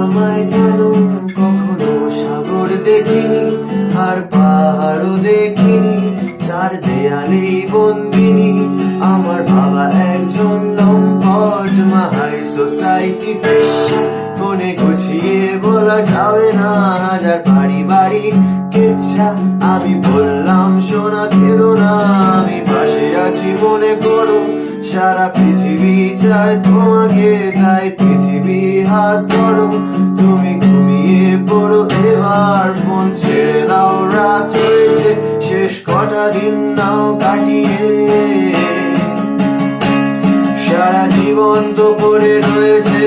আমায় যেন কখনো সাগর দেখিনি, আর পাহাড়ও দেখিনি, চার দেয়ালেই বন্দিনী। আমার বাবা একজন লম্পট, মা হাই সোসাইটি পেশা। ফোনে গুছিয়ে বলা যাবে না, হাজার বাড়ি বাড়ি কেচ্ছা। আমি বললাম সোনা কেঁদো না, আমি পাশে আছি মনে করো। সারা পৃথিবী চায় তোমাকে, তাই পৃথিবীর হাত ধরো। তুমি ঘুমিয়ে পড়ো এবার, ফোন ছেড়ে দাও, রাত হয়েছে, শেষ কটা দিন নাও কাটিয়ে। সারা জীবন তো পড়ে রয়েছে।